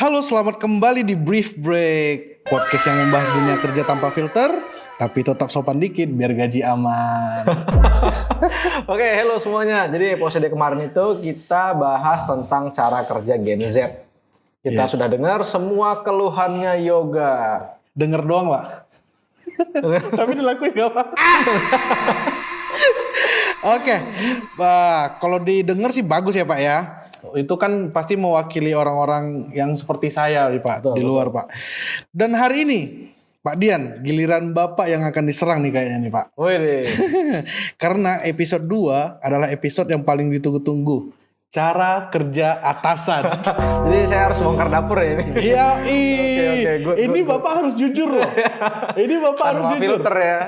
Halo, selamat kembali di Brief Break, podcast yang membahas dunia kerja tanpa filter, tapi tetap sopan dikit biar gaji aman. Oke, hello semuanya. Jadi episode kemarin itu kita bahas tentang cara kerja Gen Z. Kita sudah dengar semua keluhannya Yoga. Denger doang, Pak. Tapi dilakuin gak, Pak? Oke, kalau didengar sih bagus ya, Pak ya. Itu kan pasti mewakili orang-orang yang seperti saya nih, Pak, di luar, Pak. Dan hari ini Pak Dian, giliran Bapak yang akan diserang nih kayaknya nih, Pak. Wih. Karena episode 2 adalah episode yang paling ditunggu-tunggu. Cara kerja atasan. Jadi saya harus bongkar dapur ya ini. Iya, Good. Ini Bapak harus jujur loh. Ini Bapak harus jujur. Filter ya.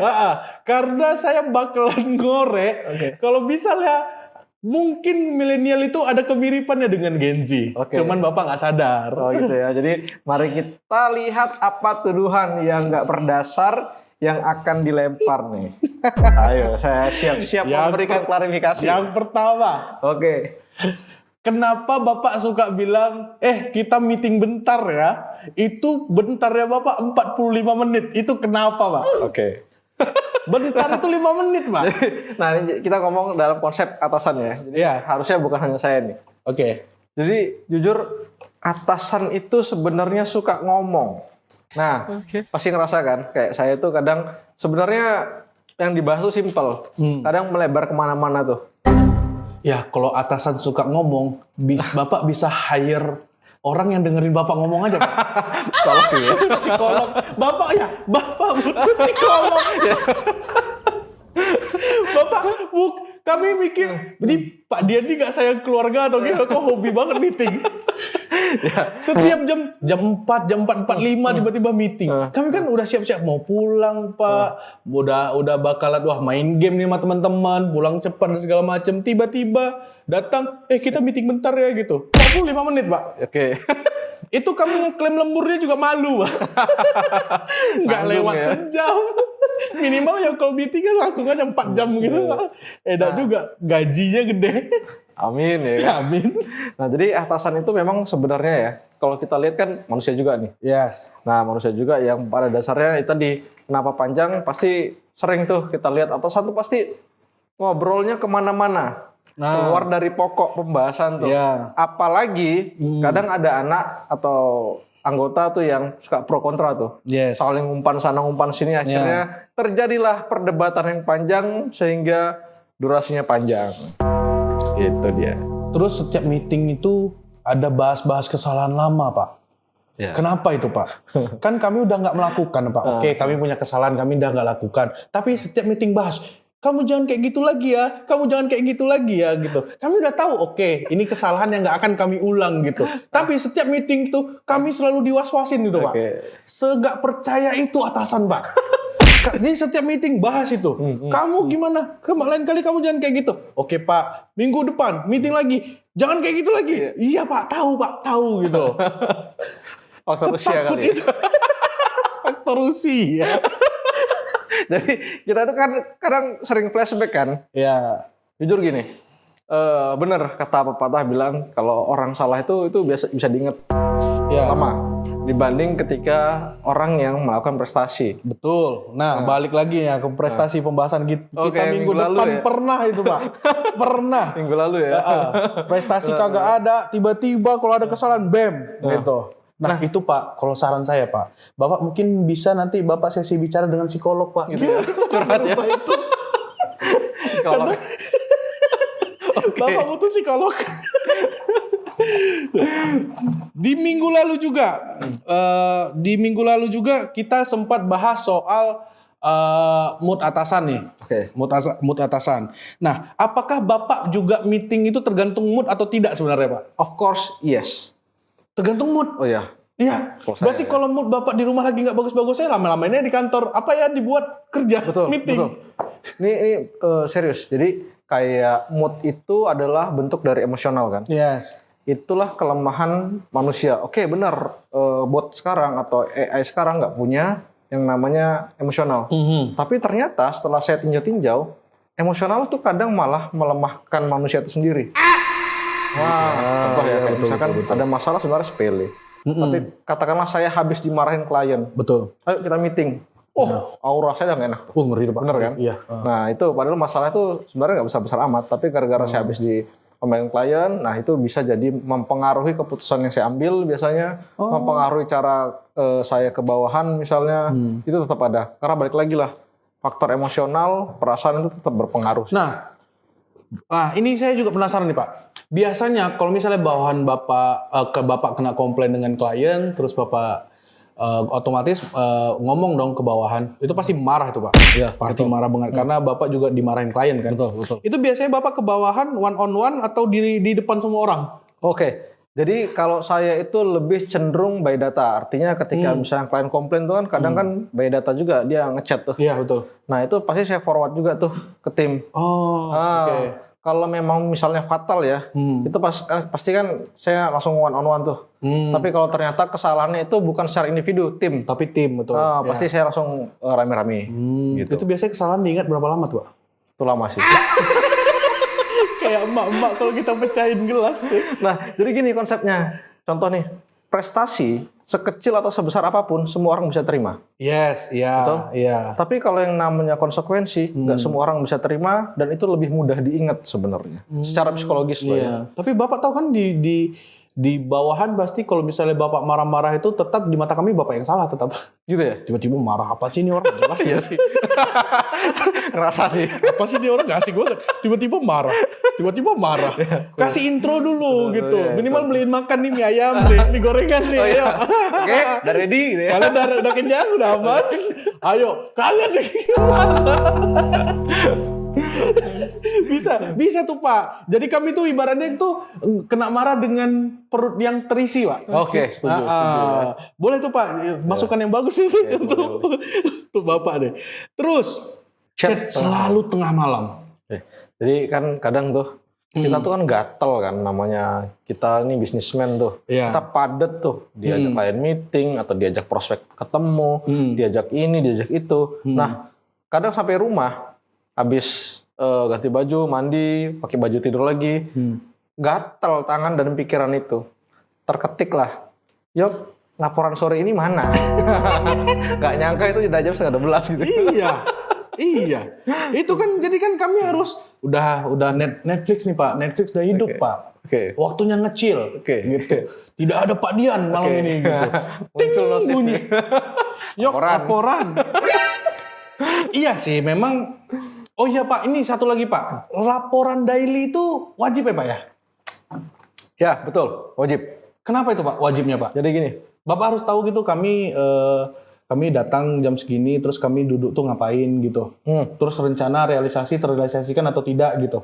Karena saya bakalan ngorek. Kalau misalnya mungkin milenial itu ada kemiripannya dengan Gen Z. Cuman Bapak nggak sadar. Oh gitu ya. Jadi mari kita lihat apa tuduhan yang nggak berdasar yang akan dilempar nih. Ayo, saya siap-siap memberikan klarifikasi. Yang pertama. Oke. Kenapa Bapak suka bilang, kita meeting bentar ya? Itu bentar ya Bapak 45 menit. Itu kenapa, Pak? Oke. Bentar itu 5 menit, Pak. Nah, ini kita ngomong dalam konsep atasan ya. Jadi harusnya bukan hanya saya nih. Oke. Jadi jujur atasan itu sebenarnya suka ngomong. Nah, pasti ngerasa kan kayak saya tuh kadang sebenarnya yang dibahas tuh simpel. Kadang melebar kemana-mana tuh. Ya, kalau atasan suka ngomong, Bapak bisa hire orang yang dengerin Bapak ngomong aja, Pak. Psikolog ya. Psikolog. Bapak butuh psikolog. Kami mikir, ini Pak Dian ini gak sayang keluarga atau gimana, kok hobi banget meeting. Setiap jam 4, jam 4.45 tiba-tiba meeting. Kami kan udah siap-siap mau pulang, Pak. Udah bakalan main game nih sama teman-teman, pulang cepat dan segala macam. Tiba-tiba datang, kita meeting bentar ya gitu. 45 menit, Pak. Oke. Itu kami ngeklaim lemburnya juga malu, Pak. Nggak lewat sejam. Minimal ya kalau meeting kan langsung aja 4 jam gitu, Pak. Enak juga, gajinya gede. Amin ya. Amin. Nah, jadi atasan itu memang sebenarnya ya, kalau kita lihat kan manusia juga nih. Yes. Nah, manusia juga yang pada dasarnya itu tadi, kenapa panjang, pasti sering tuh kita lihat atasan tuh pasti ngobrolnya kemana-mana. Keluar dari pokok pembahasan tuh. Apalagi kadang ada anak atau anggota tuh yang suka pro kontra tuh. Saling umpan sana umpan sini, akhirnya terjadilah perdebatan yang panjang sehingga durasinya panjang. Itu dia. Terus setiap meeting itu ada bahas-bahas kesalahan lama, Pak. Kenapa itu, Pak? Kan kami udah nggak melakukan, Pak. Oke, kami punya kesalahan, kami udah nggak lakukan. Tapi setiap meeting bahas, kamu jangan kayak gitu lagi ya, kamu jangan kayak gitu lagi ya, gitu. Kami udah tahu, ini kesalahan yang nggak akan kami ulang gitu. Tapi setiap meeting itu kami selalu diwas-wasin gitu, Pak. Segak percaya itu atasan, Pak. Jadi setiap meeting bahas itu. Kamu gimana? Lain kali kamu jangan kayak gitu. Oke, Pak. Minggu depan meeting lagi. Jangan kayak gitu lagi. Iya, Pak. Tahu gitu. Faktor usia kali ya. Faktor usia. Jadi kita tuh kan kadang sering flashback kan. Ya. Jujur gini. Bener kata pepatah bilang kalau orang salah itu biasa bisa diingat lama dibanding ketika orang yang melakukan prestasi. Betul. Nah, balik lagi ya ke prestasi pembahasan kita minggu depan ya? Pernah itu, Pak. Pernah. Minggu lalu ya. Prestasi kagak ada, tiba-tiba kalau ada kesalahan gitu. Nah, itu Pak, kalau saran saya, Pak, Bapak mungkin bisa nanti Bapak sesi bicara dengan psikolog, Pak. Gitu ya. Curhat ya. Itu. Psikolog. Bapak butuh psikolog. Di minggu lalu juga kita sempat bahas soal mood atasan nih. Mood atasan. Nah, apakah Bapak juga meeting itu tergantung mood atau tidak sebenarnya, Pak? Of course, yes. Tergantung mood. Oh ya. Iya. Berarti kalau mood Bapak di rumah lagi nggak bagus-bagusnya, lama-lamanya di kantor dibuat kerja, meeting. Betul. Ini serius. Jadi kayak mood itu adalah bentuk dari emosional kan? Yes. Itulah kelemahan manusia. Oke, benar. Bot sekarang atau AI sekarang nggak punya yang namanya emosional. Tapi ternyata setelah saya tinjau-tinjau, emosional tuh kadang malah melemahkan manusia itu sendiri. Contoh ya, kayak misalkan ada masalah sebenarnya sepele. Tapi katakanlah saya habis dimarahin klien. Betul. Ayo kita meeting. Aura saya udah gak enak. Ngeri tuh Pak. Bener kan? Iya. Nah itu padahal masalah itu sebenarnya nggak besar-besar amat. Tapi gara-gara saya habis diomelin klien, nah itu bisa jadi mempengaruhi keputusan yang saya ambil biasanya. Mempengaruhi cara saya ke bawahan misalnya. Itu tetap ada. Karena balik lagi lah. Faktor emosional, perasaan itu tetap berpengaruh. Nah, ini saya juga penasaran nih Pak. Biasanya kalau misalnya bawahan Bapak kena komplain dengan klien, terus Bapak otomatis ngomong dong ke bawahan, itu pasti marah itu Pak. Iya, pasti marah banget karena Bapak juga dimarahin klien kan. Betul. Itu biasanya Bapak ke bawahan one on one atau di depan semua orang? Oke. Jadi kalau saya itu lebih cenderung by data. Artinya ketika misalnya klien komplain tuh kan kadang kan by data juga dia ngechat tuh. Iya betul. Nah itu pasti saya forward juga tuh ke tim. Oke. Kalau memang misalnya fatal ya, itu pasti kan saya langsung one on one tuh. Tapi kalau ternyata kesalahannya itu bukan secara individu, tim. Tapi tim betul. Pasti saya langsung rame-rame. Gitu. Itu biasanya kesalahan diingat berapa lama tuh Pak? Itu lama sih. Kayak emak-emak kalau kita pecahin gelas tuh. Nah, jadi gini konsepnya. Contoh nih, prestasi sekecil atau sebesar apapun semua orang bisa terima. Yes, iya. Betul? Iya. Tapi kalau yang namanya konsekuensi, nggak semua orang bisa terima dan itu lebih mudah diingat sebenarnya. Secara psikologis loh ya. Tapi Bapak tahu kan di bawahan pasti kalau misalnya Bapak marah-marah itu tetap di mata kami Bapak yang salah tetap. Gitu ya? Tiba-tiba marah apa sih ini orang jelas ya sih. Ngerasa sih. Apa sih ini orang nggak asik banget. Tiba-tiba marah. Kasih intro dulu gitu. Minimal beliin makan nih mie ayam nih, mie gorengan nih. Ayo. Oke, udah ready gitu ya. Kalian udah kenyang, udah aman. Ayo, kalian bisa tuh Pak. Jadi kami tuh ibaratnya tuh kena marah dengan perut yang terisi Pak. Oke, setuju. Boleh tuh Pak, masukan yang bagus itu untuk Bapak deh. Terus chat selalu tengah malam. Jadi kan kadang tuh kita tuh kan gatel kan, namanya kita ini bisnismen tuh. Kita padet tuh, diajak klien meeting atau diajak prospek ketemu, diajak ini, diajak itu. Nah, kadang sampai rumah habis ganti baju, mandi, pakai baju tidur lagi, gatel tangan dan pikiran itu. Terketik lah, yuk laporan sore ini mana? Gak nyangka itu udah jam 11:30 gitu. Iya. Itu kan jadi kan kami harus udah Netflix nih Pak. Netflix udah hidup Pak. Waktunya ngecil gitu. Tidak ada Pak Dian malam ini gitu. Muncul notif bunyi. Yuk laporan. Iya sih memang. Oh iya Pak, ini satu lagi Pak. Laporan daily itu wajib ya Pak ya? Ya, betul. Wajib. Kenapa itu Pak wajibnya Pak? Jadi gini. Bapak harus tahu gitu kami datang jam segini terus kami duduk tuh ngapain gitu. Terus rencana terrealisasikan atau tidak gitu.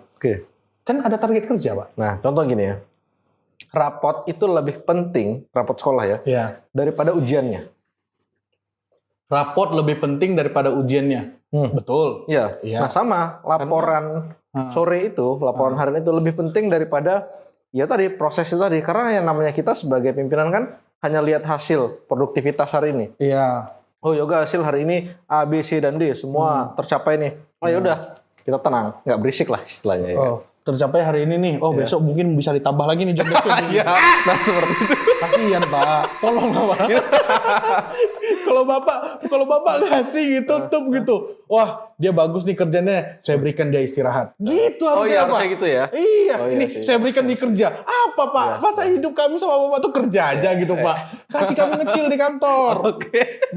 Kan ada target kerja Pak. Nah contoh gini ya. Rapot itu lebih penting, rapot sekolah ya. Daripada ujiannya. Rapot lebih penting daripada ujiannya. Betul. Iya. Nah sama laporan sore itu, laporan harian itu lebih penting daripada ya tadi proses itu tadi. Karena yang namanya kita sebagai pimpinan kan hanya lihat hasil produktivitas hari ini. Iya. Oh yoga hasil hari ini A, B, C, dan D semua tercapai nih. Oh yaudah kita tenang, nggak berisik lah istilahnya. Ya. Tercapai hari ini nih. Oh besok mungkin bisa ditambah lagi nih job desk-nya. Iya. Nah seperti itu. Kasihan Pak. Tolong lah Pak. Kalau Bapak ngasih tutup gitu. Wah dia bagus nih kerjanya. Saya berikan dia istirahat. Gitu harusnya Pak. Harusnya gitu ya. Iya. Ini saya berikan di kerja. Apa Pak? Masa hidup kami sama Bapak tuh kerja aja gitu Pak. Kasih kami ngecil di kantor.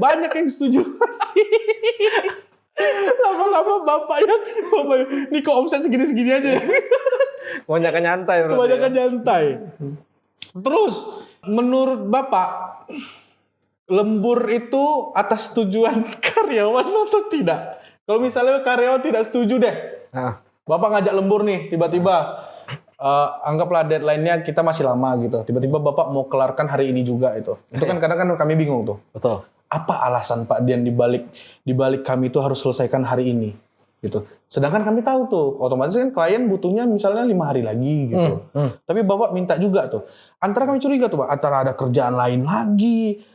Banyak yang setuju pasti. Lama-lama Bapak ini kok omset segini-segini aja. Kebanyakan nyantai. Terus menurut Bapak lembur itu atas tujuan karyawan atau tidak? Kalau misalnya karyawan tidak setuju deh, Bapak ngajak lembur nih tiba-tiba, anggaplah deadline-nya kita masih lama gitu. Tiba-tiba Bapak mau kelarkan hari ini juga itu. Itu kan kadang kami bingung tuh. Betul. Apa alasan Pak Dian dibalik kami itu harus selesaikan hari ini gitu. Sedangkan kami tahu tuh otomatis kan klien butuhnya misalnya 5 hari lagi gitu. Tapi Bapak minta juga tuh. Antara kami curiga tuh Pak, antara ada kerjaan lain lagi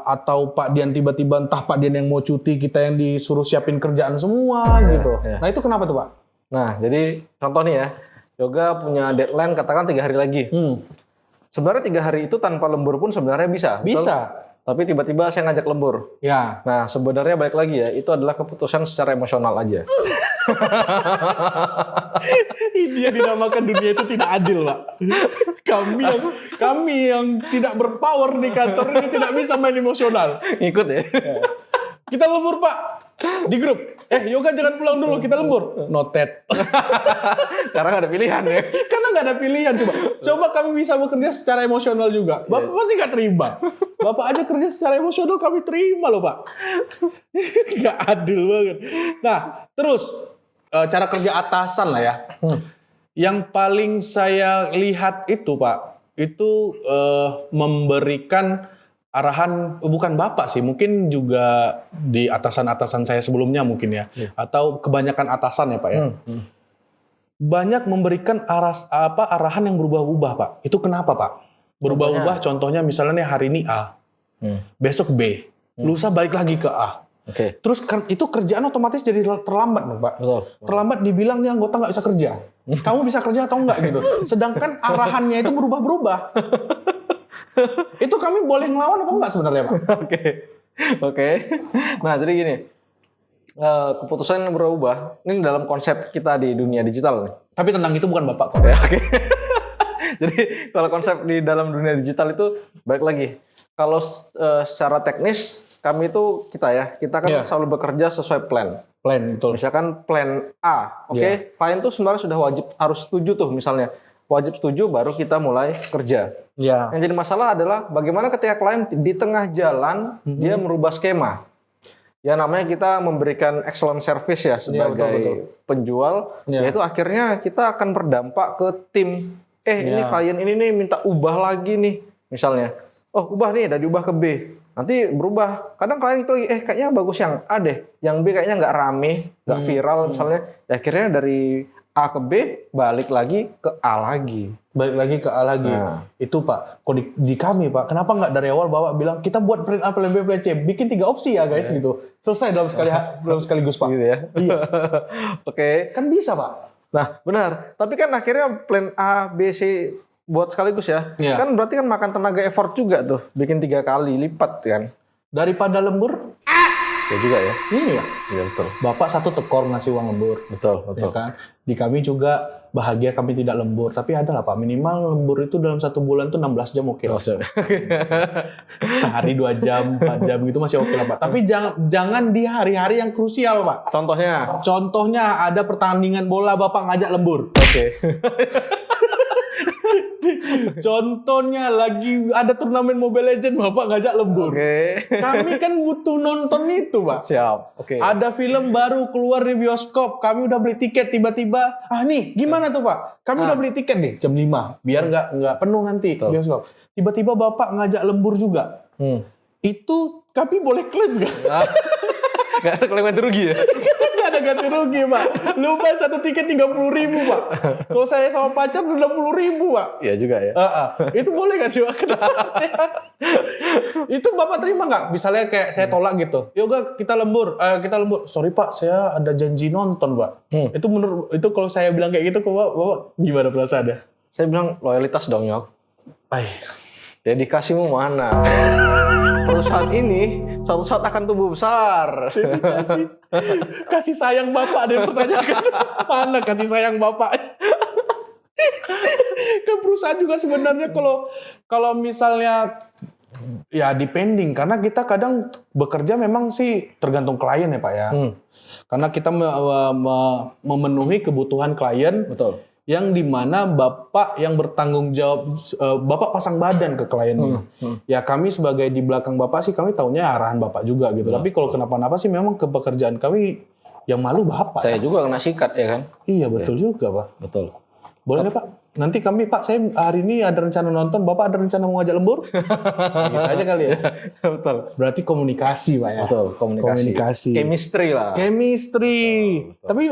atau Pak Dian tiba-tiba entah Pak Dian yang mau cuti, kita yang disuruh siapin kerjaan semua gitu. Nah itu kenapa tuh Pak? Nah jadi contoh nih ya, Yoga punya deadline katakan 3 hari lagi. Sebenarnya 3 hari itu tanpa lembur pun sebenarnya bisa. Bisa. Betul? Tapi tiba-tiba saya ngajak lembur. Ya. Nah, sebenarnya balik lagi ya, itu adalah keputusan secara emosional aja. Ini yang dinamakan dunia itu tidak adil, Pak. Kami yang tidak berpower di kantor ini tidak bisa main emosional. Ikut ya. Kita lembur, Pak. Di grup. Yoga jangan pulang dulu, kita lembur. Noted. Karena nggak ada pilihan ya. Karena nggak ada pilihan. Coba kami bisa bekerja secara emosional juga. Bapak pasti nggak terima. Bapak aja kerja secara emosional kami terima loh, Pak. Nggak adil banget. Nah, terus cara kerja atasan lah ya. Yang paling saya lihat itu, Pak, itu memberikan arahan, bukan Bapak sih, mungkin juga di atasan-atasan saya sebelumnya mungkin ya. Atau kebanyakan atasan ya, Pak ya. Banyak memberikan arahan yang berubah-ubah, Pak. Itu kenapa, Pak? Berubah-ubah contohnya misalnya hari ini A. Besok B. Lusa balik lagi ke A. Terus itu kerjaan otomatis jadi terlambat, Pak. Betul. Terlambat dibilang nih anggota nggak bisa kerja. Kamu bisa kerja atau enggak gitu. Sedangkan arahannya itu berubah-berubah. Itu kami boleh ngelawan atau enggak sebenarnya, Pak? Oke. Nah, jadi gini. Keputusan yang berubah ini dalam konsep kita di dunia digital nih. Tapi tentang itu bukan Bapak kok. Oke. Jadi kalau konsep di dalam dunia digital itu balik lagi. Kalau secara teknis kami itu kita kan selalu bekerja sesuai plan. Plan, betul. Misalkan plan A, klien tuh sebenarnya sudah wajib harus setuju tuh misalnya. Wajib setuju baru kita mulai kerja. Yang jadi masalah adalah bagaimana ketika klien di tengah jalan dia merubah skema. Ya namanya kita memberikan excellent service ya sebagai penjual, yaitu akhirnya kita akan berdampak ke tim. Ini klien ini nih minta ubah lagi nih, misalnya. Oh ubah nih, udah diubah ke B. Nanti berubah. Kadang klien itu lagi, kayaknya bagus yang A deh. Yang B kayaknya nggak rame, nggak viral misalnya. Ya, akhirnya dari A ke B, balik lagi ke A lagi. Balik lagi ke A lagi. Nah. Itu Pak, kok di kami Pak, kenapa nggak dari awal Bapak bilang, kita buat plan A, plan B, plan C. Bikin 3 opsi ya guys gitu. Selesai dalam sekaligus Pak. Gitu ya? Iya. Oke. Kan bisa Pak. Nah benar. Tapi kan akhirnya plan A, B, C buat sekaligus ya. Kan berarti kan makan tenaga effort juga tuh. Bikin 3 kali lipat kan. Daripada lembur. Ya juga ya. Iya betul. Bapak 1 tekor ngasih uang lembur. Betul. Ya kan? Di kami juga bahagia kami tidak lembur. Tapi ada lah Pak, minimal lembur itu dalam 1 bulan tuh 16 jam oke. Sehari 2 jam, 4 jam gitu masih oke lah Pak. Tapi jangan di hari-hari yang krusial Pak. Contohnya ada pertandingan bola Bapak ngajak lembur. Contohnya lagi ada turnamen Mobile Legends Bapak ngajak lembur. Kami kan butuh nonton itu Pak. Siap. Ada film baru keluar di bioskop, kami udah beli tiket tiba-tiba. Nih gimana tuh Pak? Kami udah beli tiket nih jam 5 biar nggak penuh nanti bioskop. Tiba-tiba Bapak ngajak lembur juga. Itu kami boleh klaim nggak? Nggak ada klaim ganti rugi ya? Nggak ada ganti rugi Pak. Lu bayar 1 tiket 30.000 Pak. Kalau saya sama pacar 60.000 Pak. Iya juga ya. Itu boleh nggak sih Pak? Itu Bapak terima nggak? Misalnya kayak saya tolak gitu. Yoga kita lembur. Sorry Pak, saya ada janji nonton Pak. Itu kalau saya bilang kayak gitu ke Bapak gimana perasaannya? Saya bilang loyalitas dong Yok. Dedikasimu mana? Perusahaan ini suatu saat akan tumbuh besar. Kasih sayang Bapak ada yang pertanyakan. Mana kasih sayang Bapak? Kan perusahaan juga sebenarnya kalau misalnya ya depending, karena kita kadang bekerja memang sih tergantung klien ya Pak ya. Karena kita memenuhi kebutuhan klien. Betul. Yang dimana Bapak yang bertanggung jawab, Bapak pasang badan ke kliennya. Ya kami sebagai di belakang Bapak sih kami taunya arahan Bapak juga gitu. Tapi kalau kenapa-napa sih memang ke pekerjaan kami yang malu Bapak. Saya juga kena sikat ya kan? Iya betul juga Pak. Betul. Boleh Pak? Nanti kami Pak, saya hari ini ada rencana nonton, Bapak ada rencana mau ngajak lembur? Gitu aja kali ya. Betul. Berarti komunikasi Pak ya. Betul, komunikasi. Chemistry lah. Tapi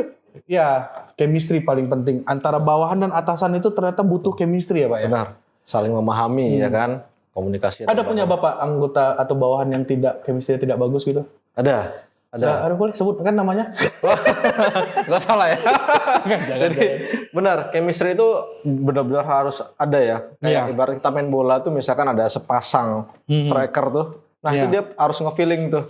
ya, chemistry paling penting. Antara bawahan dan atasan itu ternyata butuh chemistry ya Pak ya? Benar. Saling memahami ya kan? Komunikasi. Ada punya Bapak anggota atau bawahan yang chemistry tidak bagus gitu? Ada Ada. Ada boleh sebut kan namanya? Nggak salah ya. Jangan. Jadi benar, chemistry itu benar-benar harus ada ya. Kayak ibarat kita main bola tuh misalkan ada sepasang striker tuh. Nah itu dia harus nge-feeling tuh.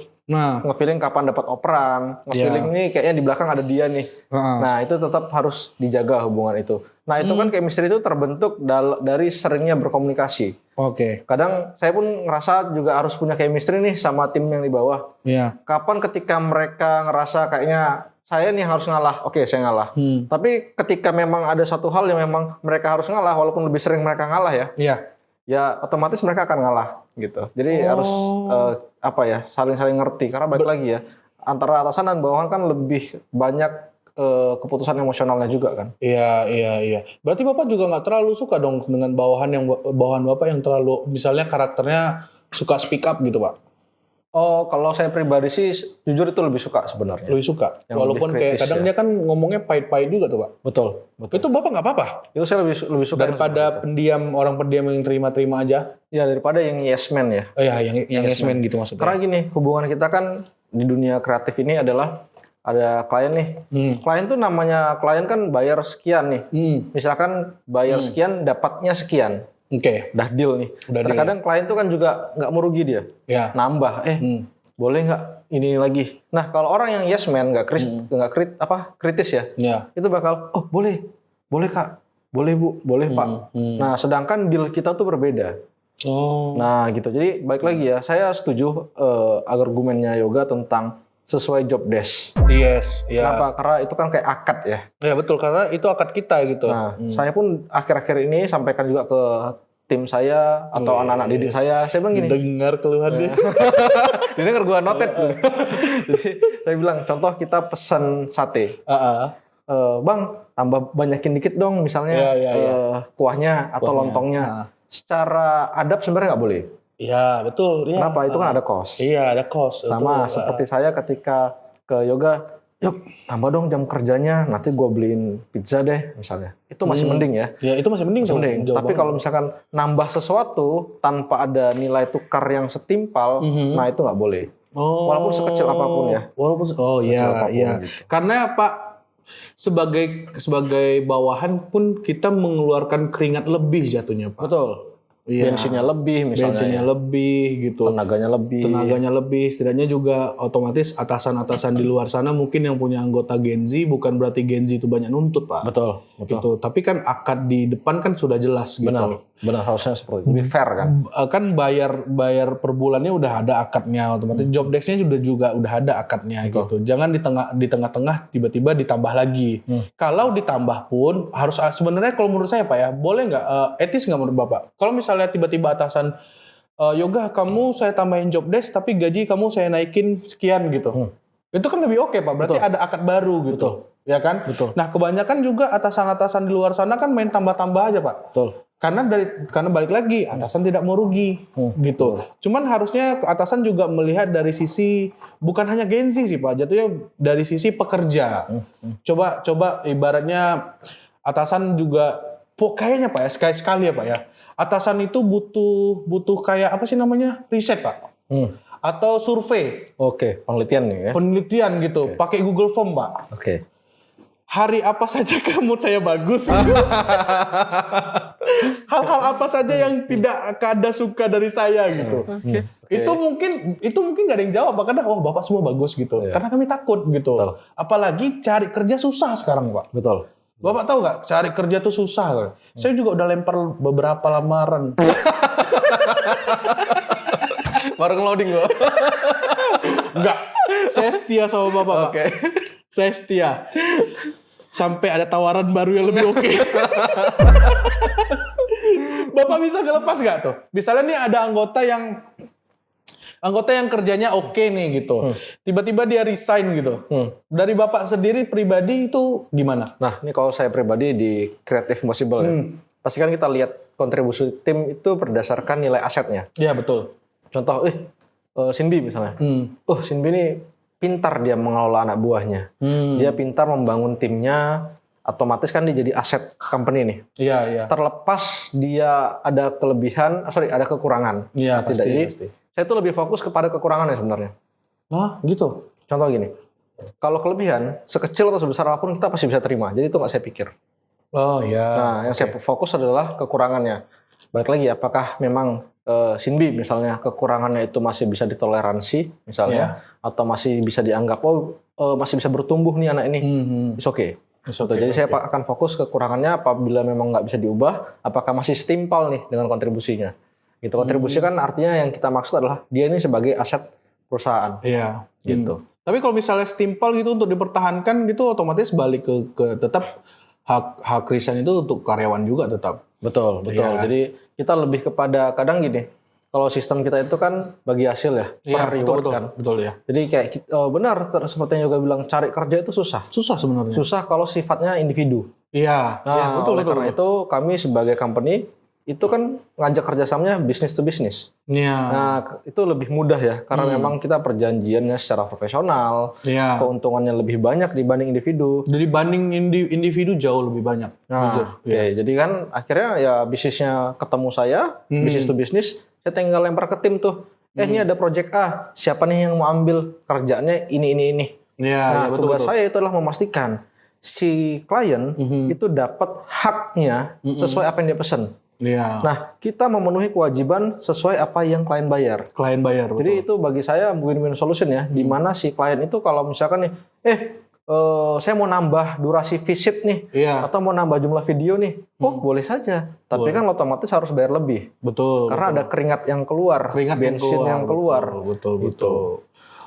Nge-feeling kapan dapat operan. Nge-feeling nih kayaknya di belakang ada dia nih. Nah itu tetap harus dijaga hubungan itu. Nah itu kan chemistry itu terbentuk dari seringnya berkomunikasi. Kadang saya pun ngerasa juga harus punya chemistry nih sama tim yang di bawah. Kapan ketika mereka ngerasa kayaknya saya nih harus ngalah, oke saya ngalah. Tapi ketika memang ada satu hal yang memang mereka harus ngalah, walaupun lebih sering mereka ngalah ya otomatis mereka akan ngalah gitu. Jadi harus saling-saling ngerti. Karena balik lagi ya, antara atasan dan bawahan kan lebih banyak keputusan emosionalnya juga kan. Iya. Berarti Bapak juga nggak terlalu suka dong dengan bawahan Bapak yang terlalu misalnya karakternya suka speak up gitu Pak? Oh, kalau saya pribadi sih jujur itu lebih suka sebenarnya. Lebih suka? Yang walaupun lebih kritis, kayak kadang dia kan ngomongnya pahit-pahit juga tuh Pak? Betul. Itu Bapak nggak apa-apa? Itu saya lebih suka. Daripada orang pendiam yang terima-terima aja? Ya daripada yang yes man ya. Oh iya, yang yes man gitu maksudnya. Karena gini, hubungan kita kan di dunia kreatif ini adalah ada klien nih. Klien tuh namanya klien kan bayar sekian nih. Misalkan bayar sekian, dapatnya sekian. Udah deal nih. Terkadang klien tuh kan juga nggak mau rugi dia. Nambah, boleh nggak ini lagi. Nah kalau orang yang yes man, nggak kritis ya, itu bakal, oh boleh kak, boleh bu, boleh pak. Nah sedangkan deal kita tuh berbeda. Nah gitu. Jadi balik lagi ya, saya setuju argumennya Yoga tentang sesuai job desk. Kenapa? Karena itu kan kayak akad ya. Ya betul, karena itu akad kita gitu. Nah, saya pun akhir-akhir ini sampaikan juga ke tim saya atau anak-anak didik saya bilang gini. Dengar keluhan deh. Didengar gua notet. Jadi saya bilang, contoh kita pesan sate. Bang, tambah banyakin dikit dong misalnya kuahnya atau lontongnya. Secara adab sebenarnya nggak boleh. Iya betul. Kenapa? Itu kan ada cost. Iya ada cost. Sama betul. Seperti saya ketika ke Yoga, yuk tambah dong jam kerjanya, nanti gue beliin pizza deh misalnya. Itu masih mending ya. Ya itu masih mending. Tapi kalau misalkan nambah sesuatu tanpa ada nilai tukar yang setimpal, nah itu nggak boleh. Walaupun sekecil apapun ya. Iya. Gitu. Karena Pak sebagai bawahan pun kita mengeluarkan keringat lebih jatuhnya Pak. Betul. Bensinnya lebih misalnya. Bensinnya lebih gitu. Tenaganya lebih. Setidaknya juga otomatis atasan-atasan di luar sana mungkin yang punya anggota Gen Z bukan berarti Gen Z itu banyak nuntut Pak. Betul. Gitu. Tapi kan akad di depan kan sudah jelas gitu. Benar harusnya seperti itu. Lebih fair kan. Kan bayar per bulannya udah ada akadnya otomatis. Job desk-nya juga udah ada akadnya gitu. Jangan di tengah-tengah tiba-tiba ditambah lagi. Kalau ditambah pun harus sebenarnya kalau menurut saya Pak ya, boleh nggak etis nggak menurut Bapak? Kalau misalnya tiba-tiba atasan Yoga kamu saya tambahin job desk tapi gaji kamu saya naikin sekian gitu. Itu kan lebih oke Pak, berarti ada akad baru gitu. Ya kan? Nah, kebanyakan juga atasan-atasan di luar sana kan main tambah-tambah aja Pak. Karena balik lagi atasan tidak mau rugi gitu. Cuman harusnya atasan juga melihat dari sisi bukan hanya Gen Z sih Pak, jatuhnya dari sisi pekerja. Coba ibaratnya atasan juga kayaknya Pak ya, sekali-sekali ya Pak ya. Atasan itu butuh kayak apa sih namanya? Riset Pak. Atau survei. Penelitian nih ya. Penelitian gitu, pakai Google Form Pak. Hari apa saja mood saya bagus. Hal-hal apa saja yang tidak kada suka dari saya gitu. Itu mungkin gak ada yang jawab. Karena Bapak semua bagus gitu. Karena kami takut gitu. Apalagi cari kerja susah sekarang Pak. Bapak tahu nggak, cari kerja tuh susah. Saya juga udah lempar beberapa lamaran. Baru nge-loading gua. Enggak, saya setia sama Bapak Pak. Saya setia. Sampai ada tawaran baru yang lebih oke. Bapak bisa ngelepas nggak tuh? Misalnya nih ada anggota yang kerjanya oke nih gitu. Tiba-tiba dia resign gitu. Dari Bapak sendiri pribadi itu gimana? Nah, ini kalau saya pribadi di Creative Impossible ya. Pasti kan kita lihat kontribusi tim itu berdasarkan nilai asetnya. Iya, betul. Contoh, Sinbi misalnya. Sinbi ini pintar dia mengelola anak buahnya. Dia pintar membangun timnya. Otomatis kan dia jadi aset company nih. Iya. Terlepas dia ada kekurangan. Iya, pasti. Saya tuh lebih fokus kepada kekurangannya sebenarnya. Gitu? Contoh gini, kalau kelebihan sekecil atau sebesar apapun kita pasti bisa terima. Jadi itu nggak saya pikir. Oh ya. Nah, yang saya fokus adalah kekurangannya. Balik lagi, apakah memang Sinbi misalnya kekurangannya itu masih bisa ditoleransi misalnya, atau masih bisa dianggap masih bisa bertumbuh nih anak ini, it's okay. Jadi saya akan fokus kekurangannya apabila memang nggak bisa diubah, apakah masih setimpal nih dengan kontribusinya. Gitu. Kontribusi kan artinya yang kita maksud adalah dia ini sebagai aset perusahaan. Iya. Gitu. Tapi kalau misalnya setimpal gitu untuk dipertahankan gitu otomatis balik ke tetap hak resign itu untuk karyawan juga tetap. Betul. Ya. Jadi kita lebih kepada kadang gini, kalau sistem kita itu kan bagi hasil ya, per reward kan. Betul ya. Jadi kayak benar seperti yang juga bilang cari kerja itu susah. Susah sebenarnya. Susah kalau sifatnya individu. Iya. Nah, betul. Karena itu kami sebagai company itu kan ngajak kerjasamanya bisnis to bisnis. Iya. Nah, itu lebih mudah ya, karena memang kita perjanjiannya secara profesional, keuntungannya lebih banyak dibanding individu. Jadi banding individu jauh lebih banyak. Nah, jadi kan akhirnya ya bisnisnya ketemu saya, bisnis to bisnis, saya tinggal lempar ke tim tuh. Ini ada project A, siapa nih yang mau ambil kerjaannya ini. Iya, betul. Tugas saya itu adalah memastikan si klien itu dapat haknya sesuai apa yang dia pesan. Iya. Nah, kita memenuhi kewajiban sesuai apa yang klien bayar. Betul. Jadi itu bagi saya win-win solution ya, di mana si klien itu kalau misalkan nih, saya mau nambah durasi visit nih, atau mau nambah jumlah video nih, boleh saja. Tapi kan otomatis harus bayar lebih. Betul. Karena ada keringat yang keluar, bensin yang keluar. Betul.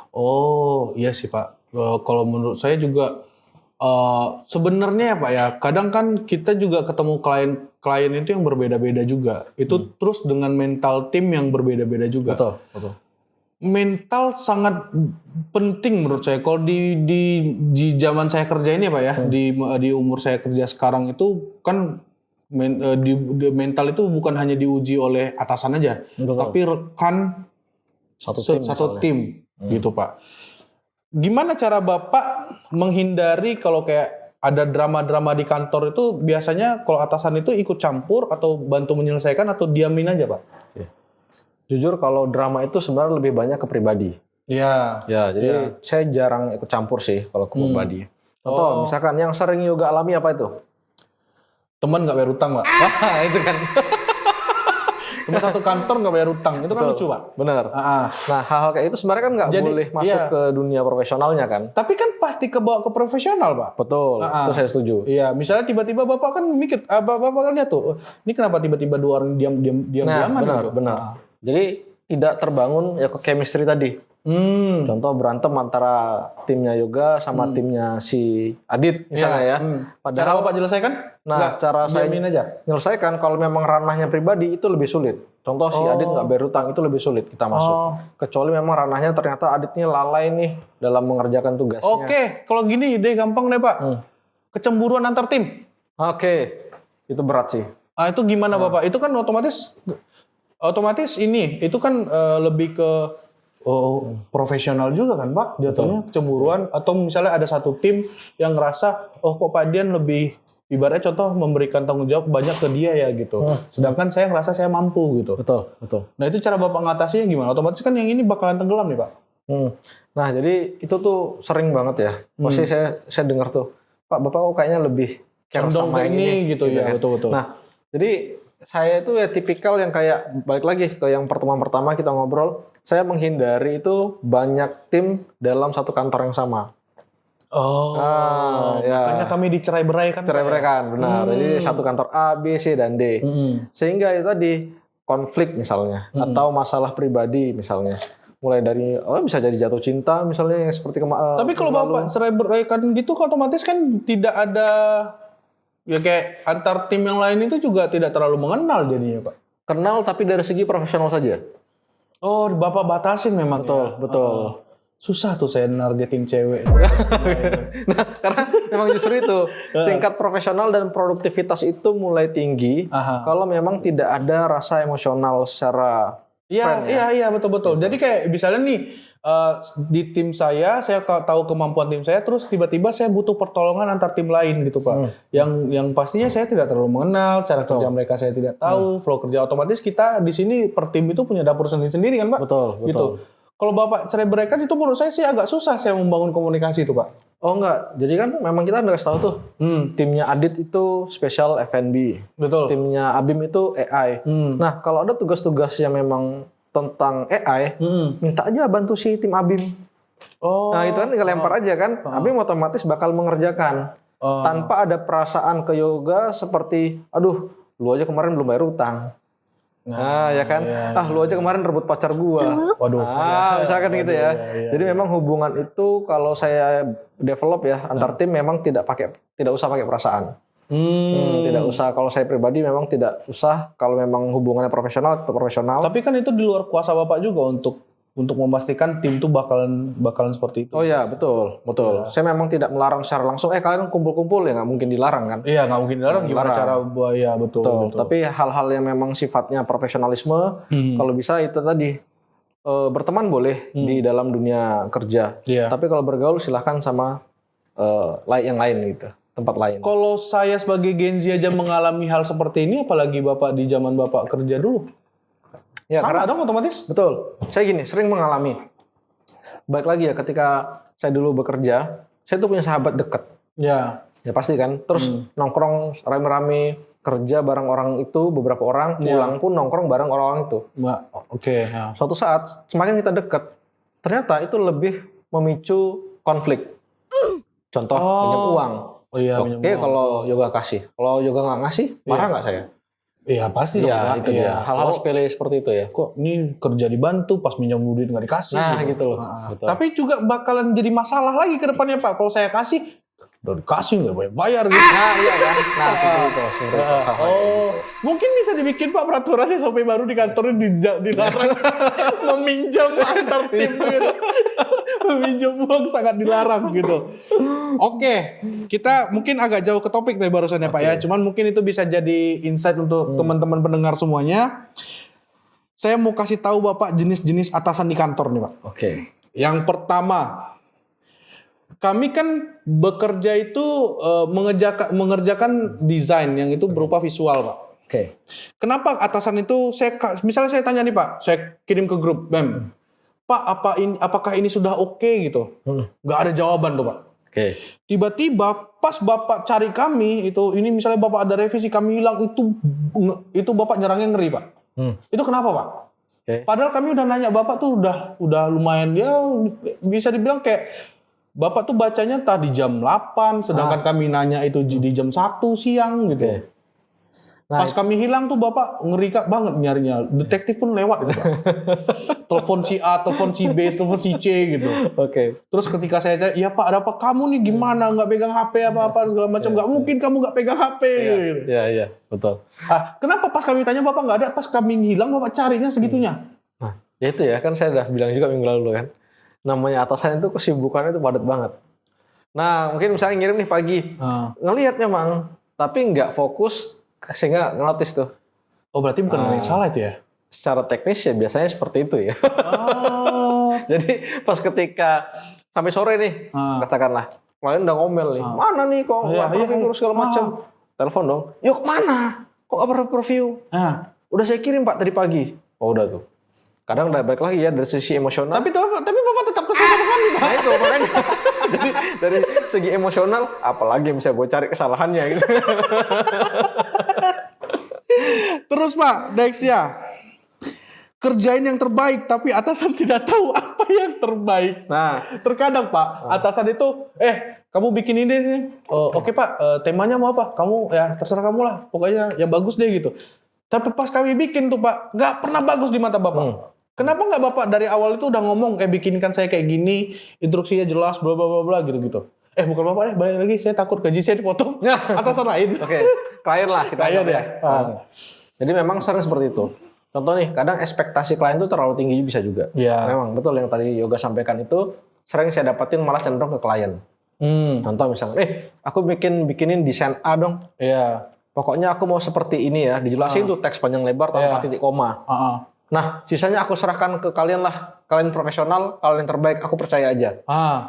Oh, iya sih Pak. Kalau menurut saya juga sebenarnya ya Pak ya, kadang kan kita juga ketemu klien itu yang berbeda-beda juga. Itu terus dengan mental tim yang berbeda-beda juga. Betul. Mental sangat penting menurut saya. Kalau di zaman saya kerja ini ya Pak ya, di umur saya kerja sekarang itu kan mental itu bukan hanya diuji oleh atasan aja, tapi rekan satu tim gitu Pak. Gimana cara Bapak menghindari kalau kayak ada drama-drama di kantor itu biasanya kalau atasan itu ikut campur atau bantu menyelesaikan atau diamin aja Pak? Jujur kalau drama itu sebenarnya lebih banyak ke pribadi. Iya. Ya, jadi saya jarang ikut campur sih kalau ke pribadi. Contoh misalkan yang sering yoga alami apa itu? Teman nggak bayar utang Pak. Itu kan. Cuma satu kantor nggak bayar utang, itu kan lucu Pak. Benar. Nah hal-hal kayak itu sebenarnya kan nggak boleh masuk ke dunia profesionalnya kan. Tapi kan pasti kebawa ke profesional Pak. Betul, itu saya setuju. Iya, misalnya tiba-tiba Bapak kan mikir, Bapak kan lihat tuh, ini kenapa tiba-tiba dua orang diam-diaman? Benar. Jadi tidak terbangun ya chemistry tadi. Contoh berantem antara timnya Yoga sama timnya si Adit misalnya ya. Padahal cara Bapak jelaskan? Nah, cara saya menyelesaikan kalau memang ranahnya pribadi itu lebih sulit. Contoh si Adit nggak bayar utang itu lebih sulit kita masuk. Kecuali memang ranahnya ternyata Aditnya lalai nih dalam mengerjakan tugasnya. Oke, kalau gini deh gampang deh Pak. Kecemburuan antar tim. Oke, itu berat sih. Itu gimana Bapak? Itu kan otomatis ini, itu kan lebih ke profesional juga kan Pak jatuhnya kecemburuan, atau misalnya ada satu tim yang ngerasa kok Pak Dian lebih ibaratnya contoh memberikan tanggung jawab banyak ke dia ya gitu, sedangkan saya ngerasa saya mampu gitu. Betul. Nah itu cara Bapak ngatasinya gimana? Otomatis kan yang ini bakalan tenggelam nih Pak. Nah jadi itu tuh sering banget ya, pasti saya dengar tuh Pak Bapak kok kayaknya lebih condong ke ini gitu ya. Betul. Nah jadi saya itu ya tipikal yang kayak balik lagi ke yang pertemuan pertama kita ngobrol, saya menghindari itu banyak tim dalam satu kantor yang sama. Makanya kami dicerai-beraikan. Cerai-beraikan, benar. Jadi satu kantor A, B, C, dan D. Sehingga itu tadi konflik misalnya, atau masalah pribadi misalnya. Mulai dari bisa jadi jatuh cinta misalnya yang seperti Tapi kalau Bapak cerai-beraikan gitu otomatis kan tidak ada ya kayak antar tim yang lain itu juga tidak terlalu mengenal jadinya Pak. Kenal tapi dari segi profesional saja. Bapak batasin memang. Betul. Susah tuh saya nargetin cewek. Nah, karena memang justru itu tingkat profesional dan produktivitas itu mulai tinggi kalau memang tidak ada rasa emosional secara Iya betul. Jadi kayak misalnya nih di tim saya tahu kemampuan tim saya, terus tiba-tiba saya butuh pertolongan antar tim lain gitu Pak. Yang pastinya saya tidak terlalu mengenal, cara kerja mereka saya tidak tahu, flow kerja otomatis kita di sini per tim itu punya dapur sendiri-sendiri kan Pak. Betul. Gitu. Kalau Bapak cerai-beraikan itu menurut saya sih agak susah saya membangun komunikasi itu, Pak. Oh enggak, jadi kan memang kita udah kasih tahu tuh, timnya Adit itu special F&B, Betul. timnya Abim itu AI. Nah kalau ada tugas-tugas yang memang tentang AI, minta aja bantu si tim Abim. Oh. Nah itu kan tinggal lempar aja kan, Abim otomatis bakal mengerjakan. Tanpa ada perasaan ke Yoga seperti, aduh lu aja kemarin belum bayar utang. Nah, ya kan, lu aja kemarin rebut pacar gua. Waduh. Misalkan gitu ya. Jadi memang hubungan itu kalau saya develop ya antar tim memang tidak usah pakai perasaan. Tidak usah. Kalau saya pribadi memang tidak usah. Kalau memang hubungannya profesional, tetap profesional. Tapi kan itu di luar kuasa Bapak juga untuk memastikan tim tuh bakalan seperti itu. Oh iya, betul. Ya. Saya memang tidak melarang secara langsung. Kalian kumpul-kumpul ya nggak mungkin dilarang kan? Iya, nggak mungkin dilarang. Gimana cara buaya betul. Tapi hal-hal yang memang sifatnya profesionalisme, kalau bisa itu tadi berteman boleh di dalam dunia kerja. Tapi kalau bergaul silahkan sama yang lain gitu, tempat lain. Kalau saya sebagai Gen Z aja mengalami hal seperti ini, apalagi Bapak di zaman Bapak kerja dulu. Ya, sama karena dong otomatis. Betul. Saya gini, sering mengalami. Baik lagi ya, ketika saya dulu bekerja, saya tuh punya sahabat dekat. Ya pasti kan. Terus nongkrong rame-rame, kerja bareng orang itu, beberapa orang, pulang pun nongkrong bareng orang-orang itu. Oke. Suatu saat, semakin kita dekat, ternyata itu lebih memicu konflik. Contoh, pinjam uang. Oke, kalau Yoga kasih. Kalau Yoga nggak ngasih, marah nggak saya? Iya pasti dong. Itu dia. Hal-hal sepele seperti itu ya. Kok ini kerja dibantu pas minjam duit nggak dikasih? Nah gitu loh. Tapi juga bakalan jadi masalah lagi ke depannya Pak. Kalau saya kasih, udah dikasih nggak bayar gitu. Nah iya kan. Nah seperti itu. Mungkin bisa dibikin Pak peraturannya sampai baru di kantornya dilarang meminjam antar tim gitu. Meminjam uang sangat dilarang gitu. Oke, kita mungkin agak jauh ke topik tadi barusan ya Pak ya. Cuman mungkin itu bisa jadi insight untuk teman-teman pendengar semuanya. Saya mau kasih tahu Bapak jenis-jenis atasan di kantor nih Pak. Oke. Yang pertama, kami kan bekerja itu mengerjakan desain yang itu berupa visual Pak. Oke. Kenapa atasan itu misalnya saya tanya nih Pak, saya kirim ke grup BEM. Pak, apakah ini sudah oke gitu? Nggak ada jawaban tuh Pak. Oke. Tiba-tiba pas Bapak cari kami ini misalnya Bapak ada revisi kami hilang itu Bapak nyerangnya ngeri Pak. Itu kenapa Pak? Padahal kami udah nanya Bapak tuh udah lumayan ya bisa dibilang kayak Bapak tuh bacanya entah di jam 8 sedangkan kami nanya itu di jam 1 siang gitu. Nah, pas kami hilang tuh Bapak ngeri banget nyarinya. Detektif pun lewat gitu Pak. Telepon si A, telepon si B, telepon si C gitu. Terus ketika saya cari, "Iya Pak, ada apa? Kamu nih gimana? Nggak pegang HP apa-apa segala macam. Nggak mungkin kamu nggak pegang HP." Iya, betul. Kenapa pas kami tanya Bapak nggak ada, pas kami hilang Bapak carinya segitunya? Nah, ya itu ya kan saya udah bilang juga minggu lalu kan. Namanya atasan itu kesibukannya itu padat banget. Nah, mungkin misalnya ngirim nih pagi. Ngelihat memang, tapi nggak fokus sehingga nge-notice tuh. Oh berarti bukan yang salah itu ya? Secara teknis ya biasanya seperti itu ya. Jadi pas ketika sampai sore nih, katakanlah, kalian udah ngomel nih, mana nih kok nggak review segala macam. Telepon dong, yuk mana? Kok nggak pernah review? Udah saya kirim Pak tadi pagi. Oh udah tuh. Kadang udah balik lagi ya dari sisi emosional. Tapi Bapak tetap kesel sama kami Pak. Nah itu makanya. Jadi dari segi emosional, apalagi yang bisa gue cari kesalahannya gitu. Terus Pak, next ya. Kerjain yang terbaik, tapi atasan tidak tahu apa yang terbaik. Nah, terkadang Pak, atasan itu, kamu bikin ini nih. Oke Pak, temanya mau apa? Kamu ya terserah kamu lah. Pokoknya yang bagus deh gitu. Tapi pas kami bikin tuh Pak, nggak pernah bagus di mata Bapak. Kenapa nggak Bapak dari awal itu udah ngomong, bikinkan saya kayak gini, instruksinya jelas, bla bla bla bla gitu. Bukan Bapak deh, balik lagi, saya takut gaji saya dipotong. Atasan lain. Oke, klien lah kita. Klien ya. Jadi memang sering seperti itu. Contoh nih, kadang ekspektasi klien itu terlalu tinggi bisa juga. Memang betul yang tadi Yoga sampaikan itu, sering saya dapatin malah cenderung ke klien. Contoh misalnya, aku bikinin desain A dong. Pokoknya aku mau seperti ini ya, dijelasin tuh teks panjang lebar tanpa titik koma. Nah, sisanya aku serahkan ke kalian lah. Kalian profesional, kalian terbaik, aku percaya aja.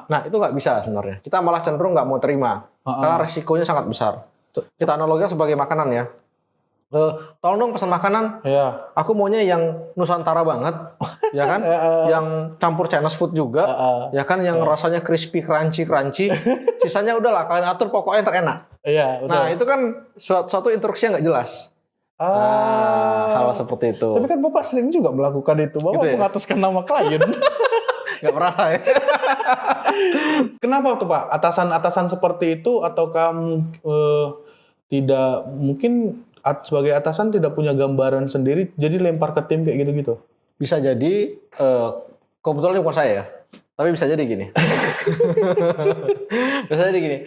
Nah, itu nggak bisa sebenarnya. Kita malah cenderung nggak mau terima. Karena resikonya sangat besar. Kita analogikan sebagai makanan ya. Tolong dong pesan makanan. Aku maunya yang Nusantara banget. ya kan? Yang campur Chinese food juga, ya kan? Yang rasanya crispy, crunchy. Sisanya udahlah kalian atur pokoknya yang terenak. Iya, betul. Nah itu kan suatu instruksi yang nggak jelas. Hal seperti itu. Tapi kan Bapak sering juga melakukan itu. Bapak Gitu ya? mengataskan nama klien. Nggak merasa ya? Kenapa tuh Pak? Atasan seperti itu atau kamu tidak mungkin sebagai atasan tidak punya gambaran sendiri jadi lempar ke tim kayak gitu-gitu? Bisa jadi kebetulan bukan saya ya. Tapi bisa jadi gini. Bisa jadi gini.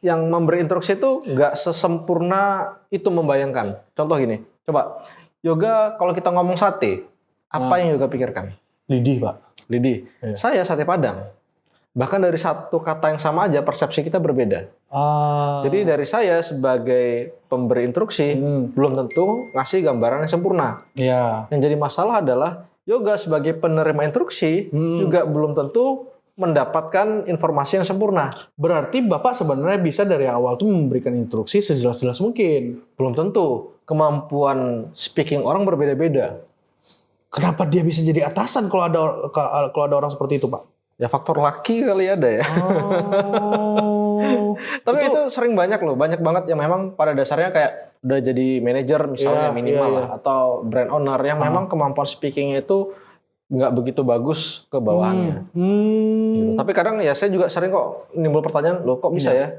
Yang memberi instruksi itu nggak sesempurna itu membayangkan. Contoh gini, coba Yoga kalau kita ngomong sate, apa yang Yoga pikirkan? Lidih Pak. Lidih. Iya. Saya sate Padang. Bahkan dari satu kata yang sama aja persepsi kita berbeda. Jadi dari saya sebagai pemberi instruksi belum tentu ngasih gambaran yang sempurna. Iya. Yang jadi masalah adalah Yoga sebagai penerima instruksi juga belum tentu mendapatkan informasi yang sempurna. Berarti Bapak sebenarnya bisa dari awal tuh memberikan instruksi sejelas-jelas mungkin. Belum tentu. Kemampuan speaking orang berbeda-beda. Kenapa dia bisa jadi atasan kalau ada orang seperti itu, Pak? Ya faktor laki kali ada ya. Tapi itu sering banyak loh. Banyak banget yang memang pada dasarnya kayak udah jadi manajer misalnya minimal lah. Atau brand owner yang memang kemampuan speakingnya itu nggak begitu bagus ke bawahannya. Gitu. Tapi kadang ya saya juga sering kok nimbul pertanyaan, loh kok bisa ya?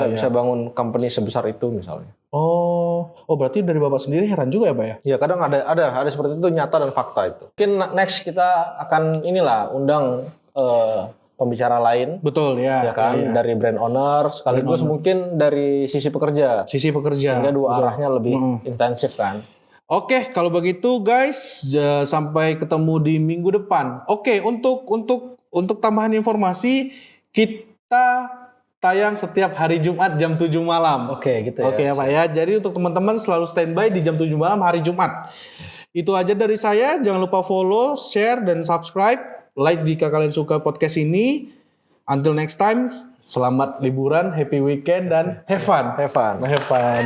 Bisa bangun company sebesar itu misalnya. Oh berarti dari Bapak sendiri heran juga ya Pak ya? Ya kadang ada seperti itu, nyata dan fakta itu. Mungkin next kita akan undang pembicara lain. Betul ya. Ya kan, dari brand owner sekaligus mungkin dari sisi pekerja. Sehingga dua arahnya lebih intensif kan. Oke, kalau begitu guys, sampai ketemu di minggu depan. Oke, untuk tambahan informasi, kita tayang setiap hari Jumat jam 7 malam. Oke, gitu ya. Oke ya Pak ya. Jadi untuk teman-teman selalu standby di jam 7 malam hari Jumat. Itu aja dari saya. Jangan lupa follow, share, dan subscribe. Like jika kalian suka podcast ini. Until next time, selamat liburan, happy weekend, dan have fun. Have fun. Have fun.